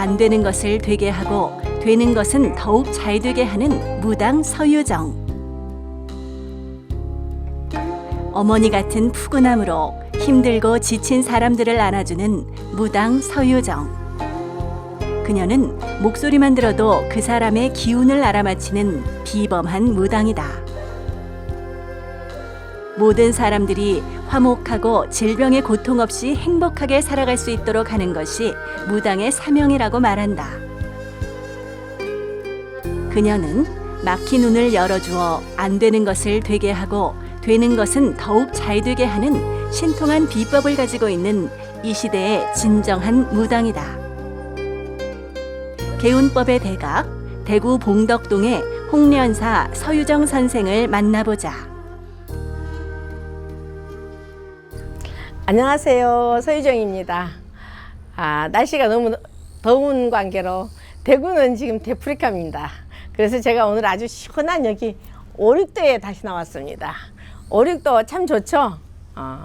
안 되는 것을 되게 하고 되는 것은 더욱 잘 되게 하는 무당 서유정. 어머니 같은 푸근함으로 힘들고 지친 사람들을 안아주는 무당 서유정. 그녀는 목소리만 들어도 그 사람의 기운을 알아맞히는 비범한 무당이다. 모든 사람들이 화목하고 질병의 고통 없이 행복하게 살아갈 수 있도록 하는 것이 무당의 사명이라고 말한다. 그녀는 막힌 눈을 열어주어 안 되는 것을 되게 하고 되는 것은 더욱 잘 되게 하는 신통한 비법을 가지고 있는 이 시대의 진정한 무당이다. 개운법의 대각, 대구 봉덕동의 홍련사 서유정 선생을 만나보자. 안녕하세요, 서유정입니다. 날씨가 너무 더운 관계로 대구는 지금 데프리카입니다. 그래서 제가 오늘 아주 시원한 여기 오륙도에 다시 나왔습니다. 오륙도 참 좋죠?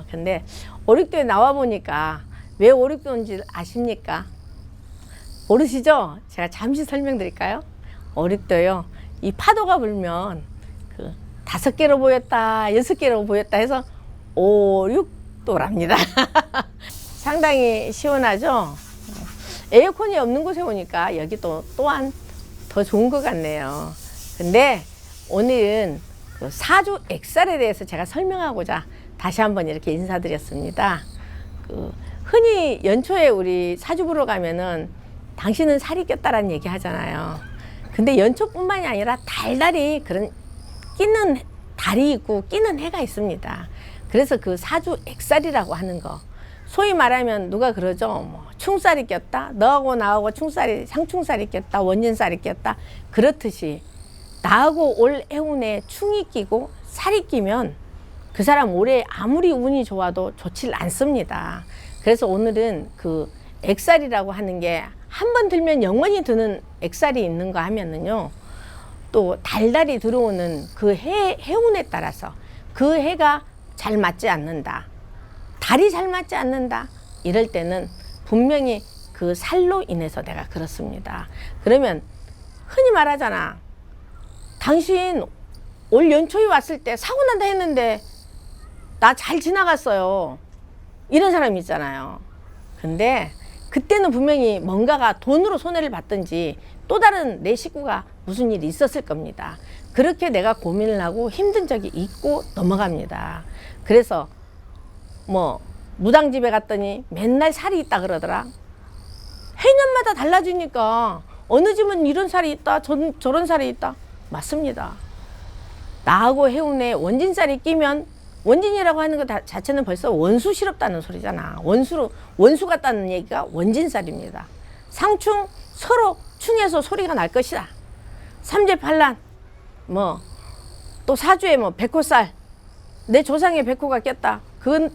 근데 오륙도에 나와 보니까 왜 오륙도인지 아십니까? 모르시죠? 제가 잠시 설명드릴까요? 오륙도요, 이 파도가 불면 그 5개로 보였다, 6개로 보였다 해서 오륙도랍니다. 상당히 시원하죠? 에어컨이 없는 곳에 오니까 여기 또한 더 좋은 것 같네요. 근데 오늘은 그 사주 액살에 대해서 제가 설명하고자 다시 한번 이렇게 인사드렸습니다. 흔히 연초에 우리 사주 보러 가면은 당신은 살이 꼈다라는 얘기 하잖아요. 근데 연초뿐만이 아니라 달달이 그런 끼는 달이 있고 끼는 해가 있습니다. 그래서 그 사주 액살이라고 하는 거, 소위 말하면 누가 그러죠? 뭐 충살이 꼈다, 너하고 나하고 상충살이 꼈다, 원진살이 꼈다. 그렇듯이 나하고 올 해운에 충이 끼고 살이 끼면 그 사람 올해 아무리 운이 좋아도 좋질 않습니다. 그래서 오늘은 그 액살이라고 하는 게 한 번 들면 영원히 드는 액살이 있는가 하면은요, 또 달달이 들어오는 그 해운에 따라서 그 해가 잘 맞지 않는다, 달이 잘 맞지 않는다, 이럴 때는 분명히 그 살로 인해서 내가 그렇습니다. 그러면 흔히 말하잖아, 당신 올 연초에 왔을 때 사고 난다 했는데 나 잘 지나갔어요, 이런 사람이 있잖아요. 근데 그때는 분명히 뭔가가 돈으로 손해를 봤든지 또 다른 내 식구가 무슨 일이 있었을 겁니다. 그렇게 내가 고민을 하고 힘든 적이 있고 넘어갑니다. 그래서 뭐 무당집에 갔더니 맨날 살이 있다 그러더라. 해년마다 달라지니까 어느 집은 이런 살이 있다, 저런 살이 있다. 맞습니다. 나하고 해운에 원진살이 끼면, 원진이라고 하는 것 자체는 벌써 원수시럽다는 소리잖아. 원수 같다는 얘기가 원진살입니다. 상충, 서로 충해서 소리가 날 것이다. 삼재팔란, 또 사주에 백호살, 내 조상의 백호가 꼈다.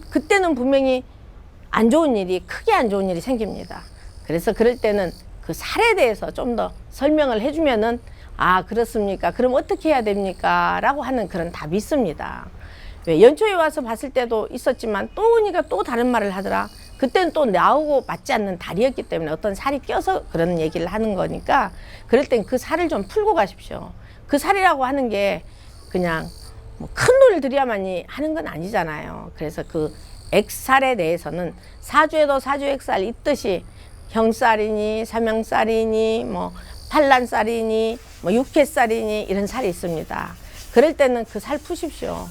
그때는 분명히 안 좋은 일이, 크게 안 좋은 일이 생깁니다. 그래서 그럴 때는 그 살에 대해서 좀 더 설명을 해주면은, 그렇습니까? 그럼 어떻게 해야 됩니까? 라고 하는 그런 답이 있습니다. 왜 연초에 와서 봤을 때도 있었지만 또 오니까 또 다른 말을 하더라. 그때는 또 나하고 맞지 않는 달이었기 때문에 어떤 살이 껴서 그런 얘기를 하는 거니까, 그럴 땐 그 살을 좀 풀고 가십시오. 그 살이라고 하는 게 그냥 큰 돈을 들여야만이 하는 건 아니잖아요. 그래서 그 액살에 대해서는 사주에도 사주 액살 있듯이 형살이니 삼형살이니 팔란살이니 육회살이니 이런 살이 있습니다. 그럴 때는 그 살 푸십시오.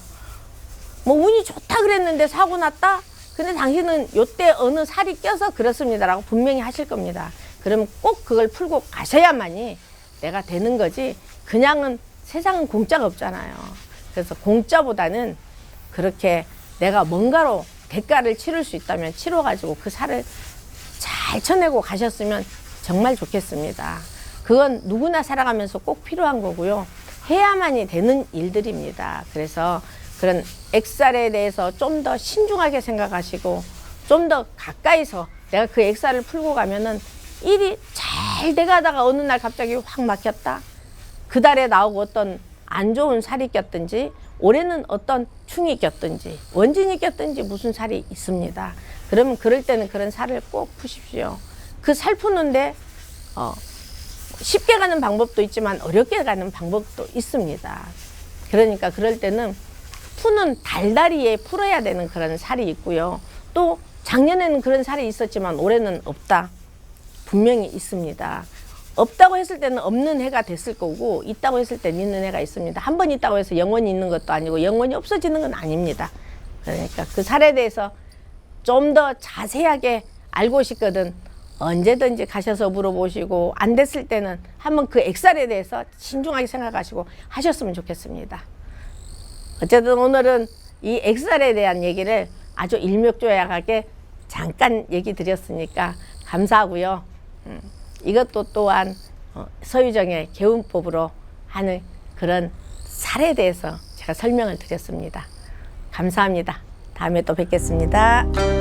운이 좋다 그랬는데 사고 났다? 근데 당신은 요때 어느 살이 껴서 그렇습니다라고 분명히 하실 겁니다. 그러면 꼭 그걸 풀고 가셔야만이 내가 되는 거지, 그냥은 세상은 공짜가 없잖아요. 그래서 공짜보다는 그렇게 내가 뭔가로 대가를 치를 수 있다면 치러가지고 그 살을 잘 쳐내고 가셨으면 정말 좋겠습니다. 그건 누구나 살아가면서 꼭 필요한 거고요. 해야만이 되는 일들입니다. 그래서 그런 액살에 대해서 좀 더 신중하게 생각하시고 좀 더 가까이서 내가 그 액살을 풀고 가면은 일이 잘 돼가다가 어느 날 갑자기 확 막혔다. 그 달에 나오고 어떤 안 좋은 살이 꼈든지 올해는 어떤 충이 꼈든지 원진이 꼈든지 무슨 살이 있습니다. 그러면 그럴 때는 그런 살을 꼭 푸십시오. 그 살 푸는데 쉽게 가는 방법도 있지만 어렵게 가는 방법도 있습니다. 그러니까 그럴 때는 푸는 달다리에 풀어야 되는 그런 살이 있고요. 또 작년에는 그런 살이 있었지만 올해는 없다. 분명히 있습니다. 없다고 했을 때는 없는 해가 됐을 거고 있다고 했을 때는 있는 해가 있습니다. 한 번 있다고 해서 영원히 있는 것도 아니고 영원히 없어지는 건 아닙니다. 그러니까 그 살에 대해서 좀 더 자세하게 알고 싶거든 언제든지 가셔서 물어보시고 안 됐을 때는 한번 그 액살에 대해서 신중하게 생각하시고 하셨으면 좋겠습니다. 어쨌든 오늘은 이 액살에 대한 얘기를 아주 일목요약하게 잠깐 얘기 드렸으니까 감사하고요. 이것도 또한 서유정의 개운법으로 하는 그런 살에 대해서 제가 설명을 드렸습니다. 감사합니다. 다음에 또 뵙겠습니다.